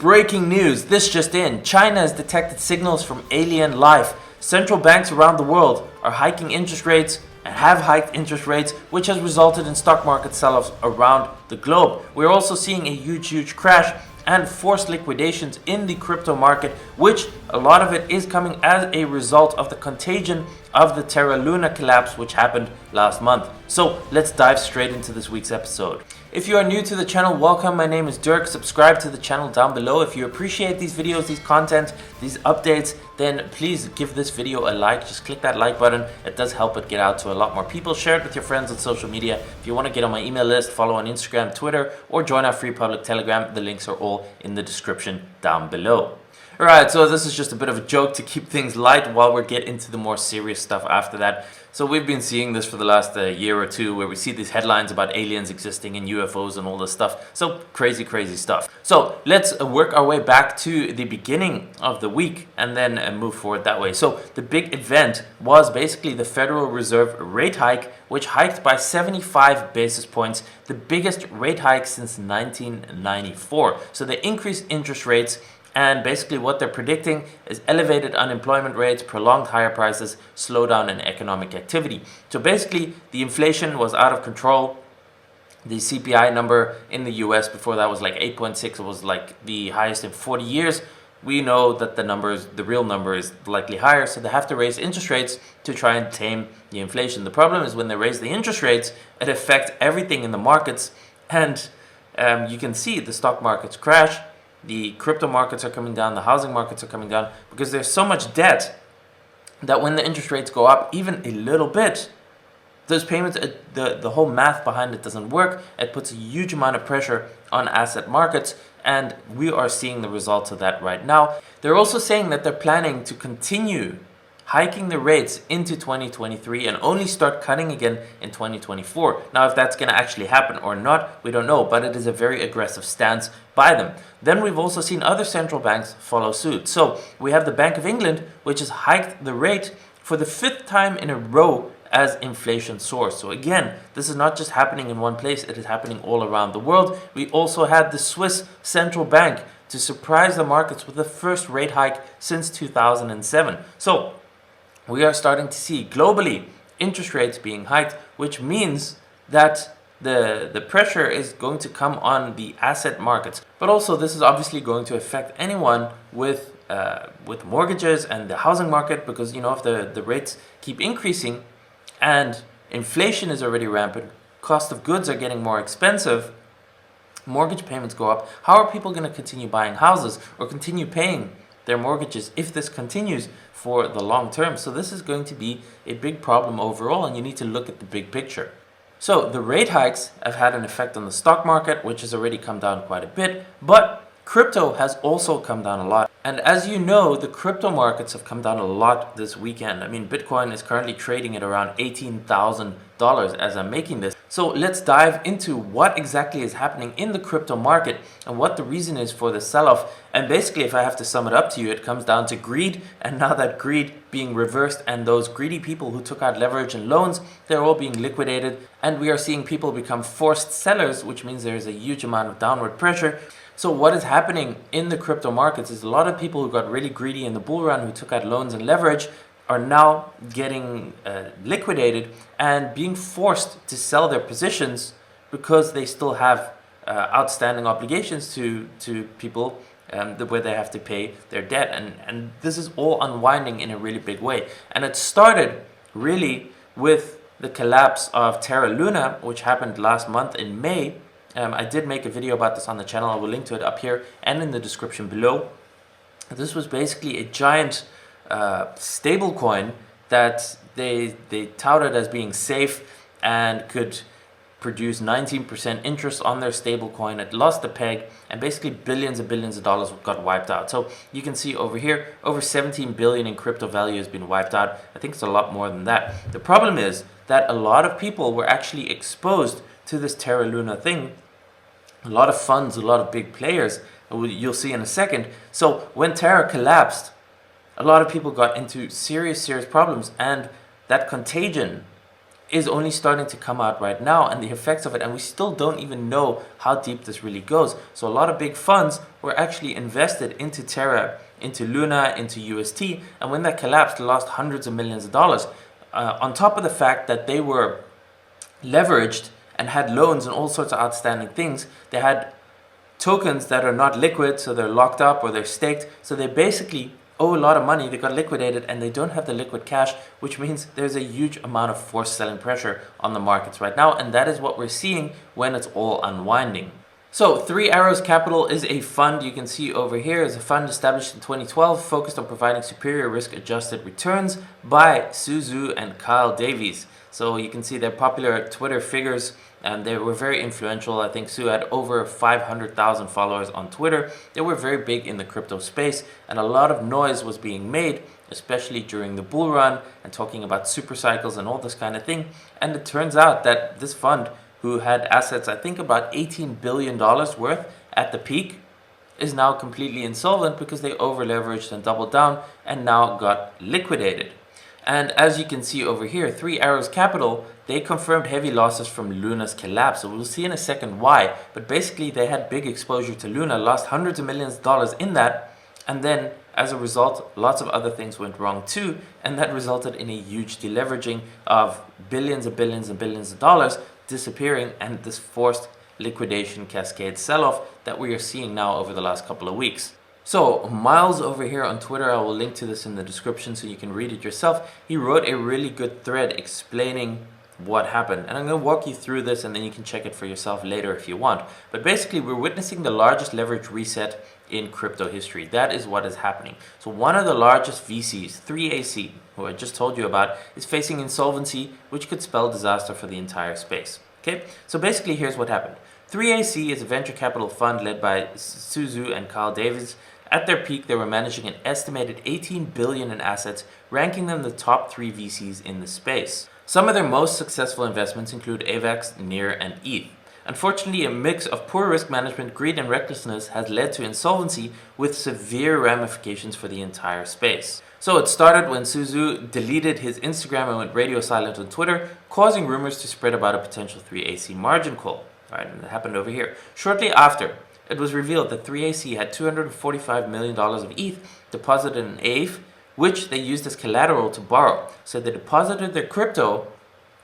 Breaking news, this just in. China has detected signals from alien life. Central banks around the world are hiking interest rates and have hiked interest rates, which has resulted in stock market sell-offs around the globe. We're also seeing a huge crash and forced liquidations in the crypto market, which a lot of it is coming as a result of the contagion of the Terra Luna collapse, which happened last month. So let's dive straight into this week's episode. If you are new to the channel, welcome. My name is Dirk. Subscribe to the channel down below. If you appreciate these videos, these content, these updates, then please give this video a like. Just click that like button. It does help it get out to a lot more people. Share it with your friends on social media. If you want to get on my email list, follow on Instagram, Twitter, or join our free public Telegram. The links are all in the description down below. Alright, so this is just a bit of a joke to keep things light while we get into the more serious stuff after that. So we've been seeing this for the last year or two, where we see these headlines about aliens existing and UFOs and all this stuff. So crazy stuff. So let's work our way back to the beginning of the week and then move forward that way. So the big event was basically the Federal Reserve rate hike, which hiked by 75 basis points, the biggest rate hike since 1994. So they increased interest rates. And basically what they're predicting is elevated unemployment rates, prolonged higher prices, slowdown in economic activity. So basically the inflation was out of control. The CPI number in the US before that was like 8.6. It was like the highest in 40 years. We know that the real number is likely higher. So they have to raise interest rates to try and tame the inflation. The problem is when they raise the interest rates, it affects everything in the markets. And you can see the stock markets crash. The crypto markets are coming down, the housing markets are coming down, because there's so much debt that when the interest rates go up even a little bit, those payments, the whole math behind it doesn't work. It puts a huge amount of pressure on asset markets, and we are seeing the results of that right now. They're also saying that they're planning to continue hiking the rates into 2023 and only start cutting again in 2024. Now, if that's going to actually happen or not, we don't know, but it is a very aggressive stance by them. Then we've also seen other central banks follow suit. So we have the Bank of England, which has hiked the rate for the 5th time in a row as inflation soars. So again, this is not just happening in one place, it is happening all around the world. We also had the Swiss central bank to surprise the markets with the first rate hike since 2007. So we are starting to see globally interest rates being hiked, which means that the pressure is going to come on the asset markets. But also this is obviously going to affect anyone with mortgages and the housing market, because if the rates keep increasing and inflation is already rampant, cost of goods are getting more expensive, mortgage payments go up, how are people going to continue buying houses or continue paying their mortgages if this continues for the long term? So this is going to be a big problem overall, and you need to look at the big picture. So the rate hikes have had an effect on the stock market, which has already come down quite a bit, but crypto has also come down a lot. And as you know, the crypto markets have come down a lot this weekend. I mean, Bitcoin is currently trading at around $18,000 as I'm making this. So let's dive into what exactly is happening in the crypto market and what the reason is for the sell-off. And basically, if I have to sum it up to you, it comes down to greed. And now that greed being reversed, and those greedy people who took out leverage and loans, they're all being liquidated. And we are seeing people become forced sellers, which means there is a huge amount of downward pressure. So what is happening in the crypto markets is a lot of people who got really greedy in the bull run, who took out loans and leverage, are now getting liquidated and being forced to sell their positions because they still have outstanding obligations to people where they have to pay their debt. And this is all unwinding in a really big way. And it started really with the collapse of Terra Luna, which happened last month in May. I did make a video about this on the channel. I will link to it up here and in the description below. This was basically a giant stable coin that they touted as being safe and could produce 19% interest on their stable coin. It lost the peg, and basically billions and billions of dollars got wiped out. So you can see over here, over 17 billion in crypto value has been wiped out. I think it's a lot more than that. The problem is that a lot of people were actually exposed to this Terra Luna thing. A lot of funds, a lot of big players, you'll see in a second. So when Terra collapsed, a lot of people got into serious problems, and that contagion is only starting to come out right now, and the effects of it, and we still don't even know how deep this really goes. So a lot of big funds were actually invested into Terra, into Luna, into UST, and when that collapsed, they lost hundreds of millions of dollars. On top of the fact that they were leveraged and had loans and all sorts of outstanding things, they had tokens that are not liquid, so they're locked up or they're staked, so they basically owe a lot of money. They got liquidated and they don't have the liquid cash, which means there's a huge amount of forced selling pressure on the markets right now, and that is what we're seeing when it's all unwinding. So Three Arrows Capital is a fund you can see over here. It's a fund established in 2012 focused on providing superior risk-adjusted returns by Su Zhu and Kyle Davies. So you can see they're popular Twitter figures and they were very influential. I think Su had over 500,000 followers on Twitter. They were very big in the crypto space and a lot of noise was being made, especially during the bull run and talking about super cycles and all this kind of thing. And it turns out that this fund, who had assets, I think about $18 billion worth at the peak, is now completely insolvent because they over-leveraged and doubled down and now got liquidated. And as you can see over here, Three Arrows Capital, they confirmed heavy losses from Luna's collapse. So we'll see in a second why. But basically, they had big exposure to Luna, lost hundreds of millions of dollars in that. And then, as a result, lots of other things went wrong too. And that resulted in a huge deleveraging of billions and billions and billions of dollars disappearing, and this forced liquidation cascade sell-off that we are seeing now over the last couple of weeks. So Miles over here on Twitter, I will link to this in the description so you can read it yourself. He wrote a really good thread explaining what happened, and I'm going to walk you through this and then you can check it for yourself later if you want. But basically, we're witnessing the largest leverage reset in crypto history. That is what is happening. So one of the largest VCs, 3AC, who I just told you about, is facing insolvency, which could spell disaster for the entire space. Okay, so basically here's what happened. 3AC is a venture capital fund led by Su Zhu and Kyle Davies. At their peak, they were managing an estimated $18 billion in assets, ranking them the top 3 VCs in the space. Some of their most successful investments include AVAX, NEAR, and ETH. Unfortunately, a mix of poor risk management, greed, and recklessness has led to insolvency with severe ramifications for the entire space. So it started when Su Zhu deleted his Instagram and went radio silent on Twitter, causing rumors to spread about a potential 3AC margin call. Alright, and that happened over here. Shortly after, it was revealed that 3AC had $245 million of ETH deposited in AVE, which they used as collateral to borrow. So they deposited their crypto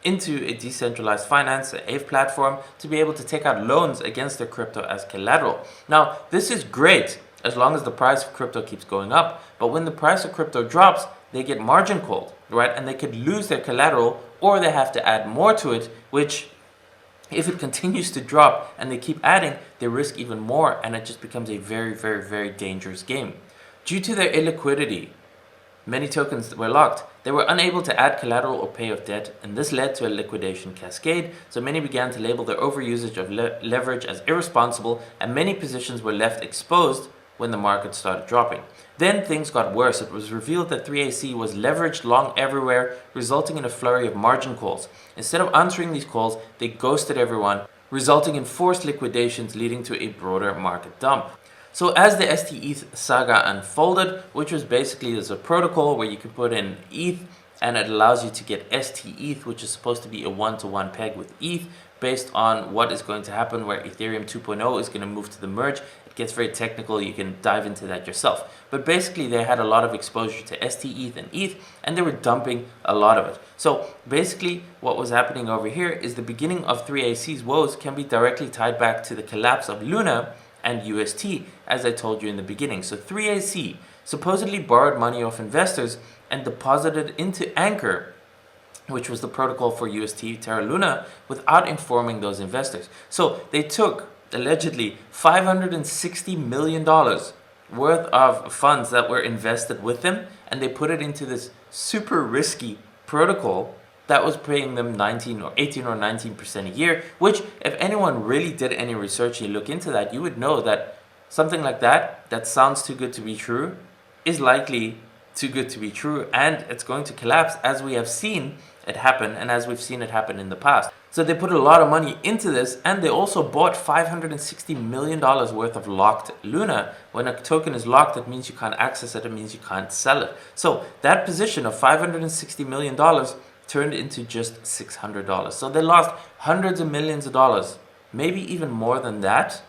into a decentralized finance, an AVE platform, to be able to take out loans against their crypto as collateral. Now, this is great as long as the price of crypto keeps going up, but when the price of crypto drops, they get margin called, right? And they could lose their collateral, or they have to add more to it, which, if it continues to drop and they keep adding, they risk even more, and it just becomes a very, very, very dangerous game. Due to their illiquidity, many tokens were locked. They were unable to add collateral or pay off debt, and this led to a liquidation cascade, so many began to label their overusage of leverage as irresponsible, and many positions were left exposed when the market started dropping. Then things got worse. It was revealed that 3AC was leveraged long everywhere, resulting in a flurry of margin calls. Instead of answering these calls, they ghosted everyone, resulting in forced liquidations leading to a broader market dump. So as the ST-ETH saga unfolded, which was basically there's a protocol where you can put in ETH and it allows you to get ST-ETH, which is supposed to be a one-to-one peg with ETH based on what is going to happen where Ethereum 2.0 is going to move to the merge. It gets very technical, you can dive into that yourself. But basically they had a lot of exposure to ST-ETH and ETH, and they were dumping a lot of it. So basically what was happening over here is the beginning of 3AC's woes can be directly tied back to the collapse of Luna and UST, as I told you in the beginning. So 3AC supposedly borrowed money off investors and deposited into Anchor, which was the protocol for UST, Terra Luna, without informing those investors. So they took, allegedly, $560 million worth of funds that were invested with them, and they put it into this super risky protocol that was paying them 18 or 19% a year, which if anyone really did any research and you look into that, you would know that something like that, that sounds too good to be true, is likely too good to be true, and it's going to collapse as we have seen it happen and as we've seen it happen in the past. So they put a lot of money into this, and they also bought $560 million worth of locked Luna. When a token is locked, it means you can't access it, it means you can't sell it. So that position of $560 million turned into just $600. So they lost hundreds of millions of dollars, maybe even more than that,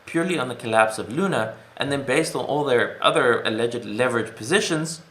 purely on the collapse of Luna. And then based on all their other alleged leverage positions,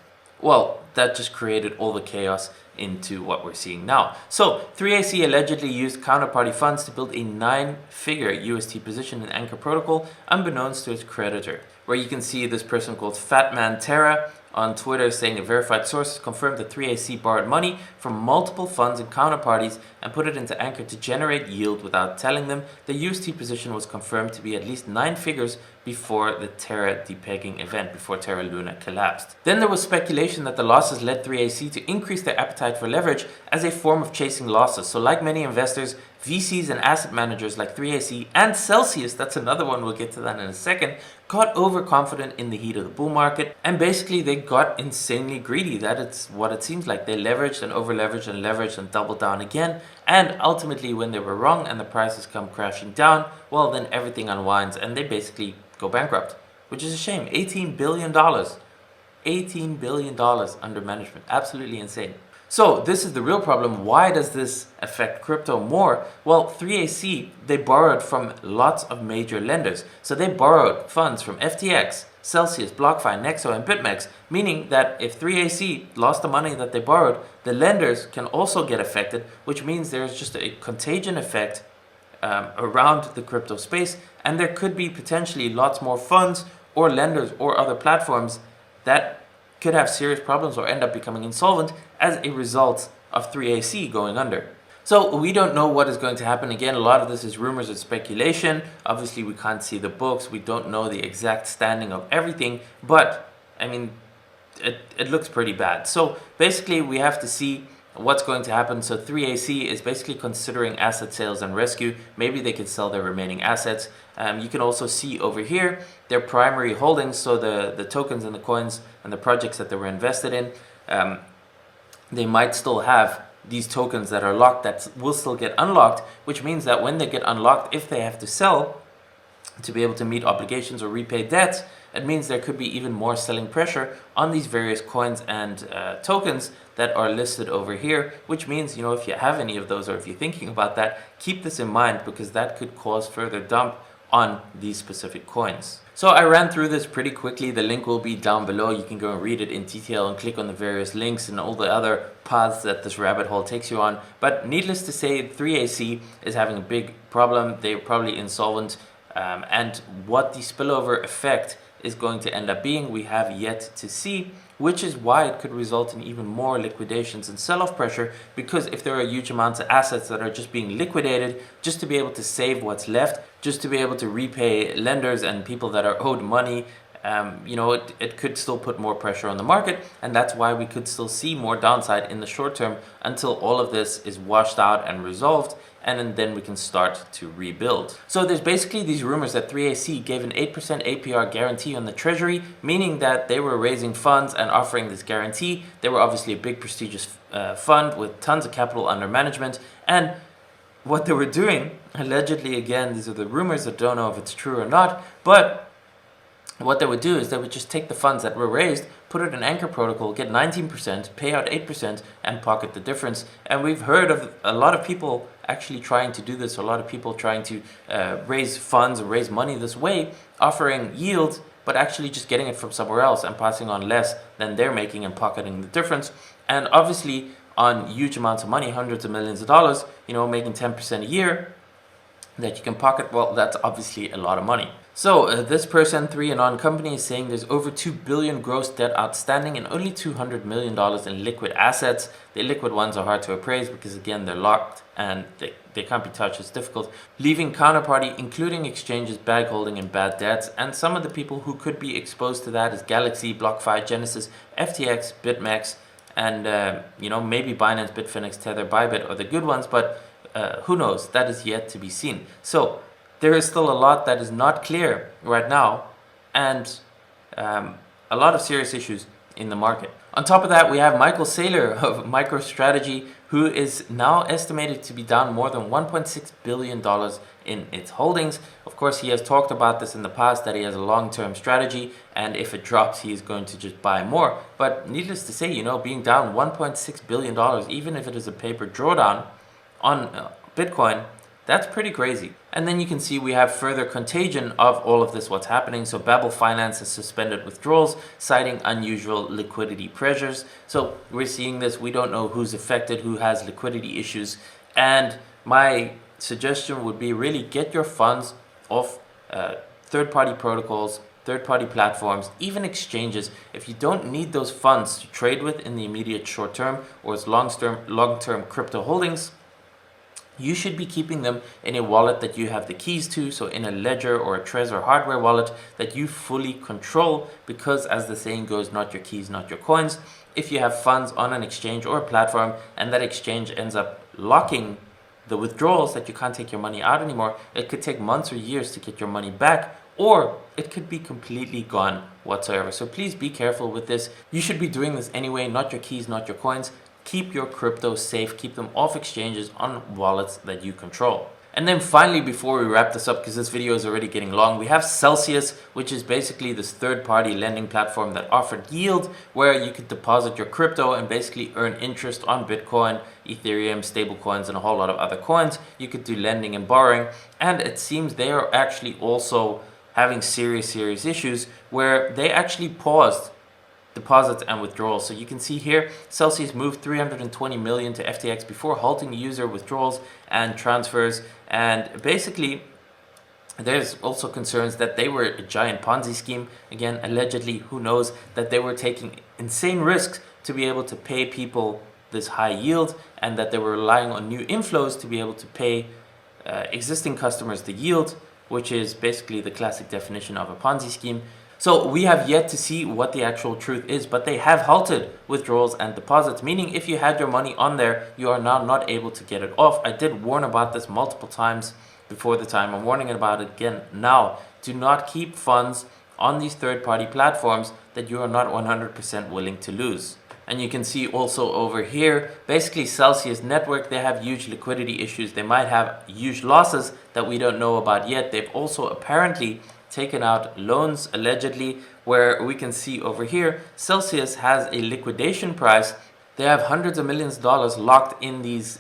well, that just created all the chaos into what we're seeing now. So 3AC allegedly used counterparty funds to build a 9-figure UST position in Anchor Protocol, unbeknownst to its creditor, where you can see this person called Fatman Terra on Twitter saying a verified source confirmed that 3AC borrowed money from multiple funds and counterparties and put it into Anchor to generate yield without telling them. The UST position was confirmed to be at least 9 figures before the Terra depegging event, before Terra Luna collapsed. Then there was speculation that the losses led 3AC to increase their appetite for leverage as a form of chasing losses. So like many investors, VCs and asset managers like 3AC and Celsius, that's another one, we'll get to that in a second, got overconfident in the heat of the bull market, and basically they got insanely greedy. That is what it seems like. They leveraged and over-leveraged and leveraged and doubled down again, and ultimately when they were wrong and the prices come crashing down, well, then everything unwinds and they basically go bankrupt, which is a shame. $18 billion. $18 billion under management. Absolutely insane. So this is the real problem. Why does this affect crypto more? Well, 3AC, they borrowed from lots of major lenders. So they borrowed funds from FTX, Celsius, BlockFi, Nexo, and BitMEX, meaning that if 3AC lost the money that they borrowed, the lenders can also get affected, which means there's just a contagion effect around the crypto space, and there could be potentially lots more funds or lenders or other platforms that could have serious problems or end up becoming insolvent as a result of 3AC going under. So we don't know what is going to happen. Again, a lot of this is rumors and speculation. Obviously, we can't see the books. We don't know the exact standing of everything, but I mean, it looks pretty bad. So basically, we have to see what's going to happen. So 3AC is basically considering asset sales and rescue. Maybe they could sell their remaining assets. You can also see over here their primary holdings, so the tokens and the coins and the projects that they were invested in. They might still have these tokens that are locked that will still get unlocked, which means that when they get unlocked, if they have to sell to be able to meet obligations or repay debts, it means there could be even more selling pressure on these various coins and tokens that are listed over here, which means, you know, if you have any of those or if you're thinking about that, keep this in mind because that could cause further dump on these specific coins. So I ran through this pretty quickly. The link will be down below. You can go and read it in detail and click on the various links and all the other paths that this rabbit hole takes you on. But needless to say, 3AC is having a big problem. They're probably insolvent. And what the spillover effect is going to end up being, we have yet to see, which is why it could result in even more liquidations and sell-off pressure, because if there are huge amounts of assets that are just being liquidated just to be able to save what's left, just to be able to repay lenders and people that are owed money, you know, it could still put more pressure on the market, and that's why we could still see more downside in the short term until all of this is washed out and resolved, and then we can start to rebuild. So there's basically these rumors that 3AC gave an 8% APR guarantee on the treasury, meaning that they were raising funds and offering this guarantee. They were obviously a big prestigious fund with tons of capital under management, and what they were doing, allegedly, again, these are the rumors, I don't know if it's true or not, but what they would do is they would just take the funds that were raised, put it in Anchor Protocol, get 19%, pay out 8%, and pocket the difference. And we've heard of a lot of people actually trying to do this, a lot of people trying to raise funds or raise money this way, offering yield, but actually just getting it from somewhere else and passing on less than they're making and pocketing the difference. And obviously, on huge amounts of money, hundreds of millions of dollars, you know, making 10% a year that you can pocket, well, that's obviously a lot of money. So this person, 3anon Company, is saying there's over $2 billion gross debt outstanding and only $200 million in liquid assets. The illiquid ones are hard to appraise because, again, they're locked and they can't be touched. It's difficult. Leaving counterparty, including exchanges, bag holding, and bad debts. And some of the people who could be exposed to that is Galaxy, BlockFi, Genesis, FTX, BitMEX, and you know, maybe Binance, Bitfinex, Tether, Bybit are the good ones, but who knows? That is yet to be seen. So there is still a lot that is not clear right now, and a lot of serious issues in the market. On top of that, we have Michael Saylor of MicroStrategy, who is now estimated to be down more than $1.6 billion in its holdings. Of course, he has talked about this in the past, that he has a long-term strategy, and if it drops, he is going to just buy more. But needless to say, you know, being down $1.6 billion, even if it is a paper drawdown on Bitcoin, that's pretty crazy. And then you can see we have further contagion of all of this, what's happening. So Babel Finance has suspended withdrawals, citing unusual liquidity pressures. So we're seeing this. We don't know who's affected, who has liquidity issues. And my suggestion would be really get your funds off third-party protocols, third-party platforms, even exchanges. If you don't need those funds to trade with in the immediate short term or as long-term crypto holdings, you should be keeping them in a wallet that you have the keys to, so in a ledger or a Trezor hardware wallet that you fully control, because as the saying goes, not your keys, not your coins. If you have funds on an exchange or a platform and that exchange ends up locking the withdrawals that you can't take your money out anymore, it could take months or years to get your money back, or it could be completely gone whatsoever. So please be careful with this. You should be doing this anyway, not your keys, not your coins. Keep your crypto safe, keep them off exchanges on wallets that you control. And then finally, before we wrap this up, because this video is already getting long, we have Celsius, which is basically this third-party lending platform that offered yield, where you could deposit your crypto and basically earn interest on Bitcoin, Ethereum, stablecoins, and a whole lot of other coins. You could do lending and borrowing, and it seems they are actually also having serious issues where they actually paused deposits and withdrawals. So you can see here, Celsius moved 320 million to FTX before halting user withdrawals and transfers. And basically, there's also concerns that they were a giant Ponzi scheme. Again, allegedly, who knows, that they were taking insane risks to be able to pay people this high yield, and that they were relying on new inflows to be able to pay existing customers the yield, which is basically the classic definition of a Ponzi scheme. So we have yet to see what the actual truth is, but they have halted withdrawals and deposits, meaning if you had your money on there, you are now not able to get it off. I did warn about this multiple times before the time. I'm warning about it again now. Do not keep funds on these third-party platforms that you are not 100% willing to lose. And you can see also over here, basically Celsius Network, they have huge liquidity issues. They might have huge losses that we don't know about yet. They've also apparently taken out loans, allegedly, where we can see over here, Celsius has a liquidation price. They have hundreds of millions of dollars locked in these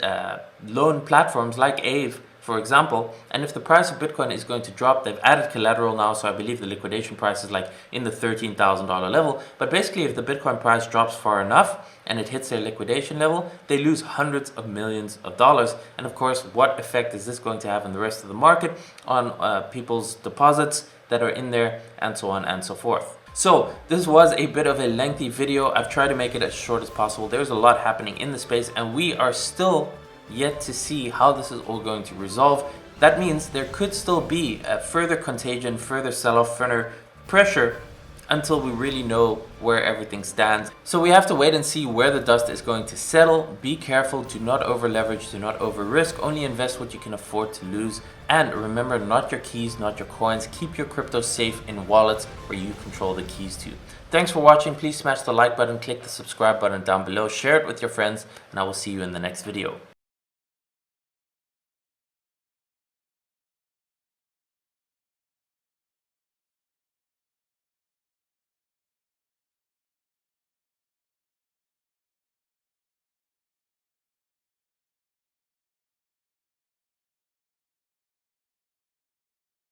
loan platforms like Aave, for example. And if the price of Bitcoin is going to drop, they've added collateral now, so I believe the liquidation price is like in the $13,000 level. But basically, if the Bitcoin price drops far enough and it hits their liquidation level, they lose hundreds of millions of dollars. And of course, what effect is this going to have in the rest of the market on people's deposits that are in there, and so on and so forth. So this was a bit of a lengthy video. I've tried to make it as short as possible. There's a lot happening in the space, and we are still yet to see how this is all going to resolve. That means there could still be a further contagion, further sell-off, further pressure until we really know where everything stands. So we have to wait and see where the dust is going to settle. Be careful, do not over leverage, do not over risk, only invest what you can afford to lose. And remember, not your keys, not your coins. Keep your crypto safe in wallets where you control the keys to. Thanks for watching. Please smash the like button, click the subscribe button down below, share it with your friends, and I will see you in the next video.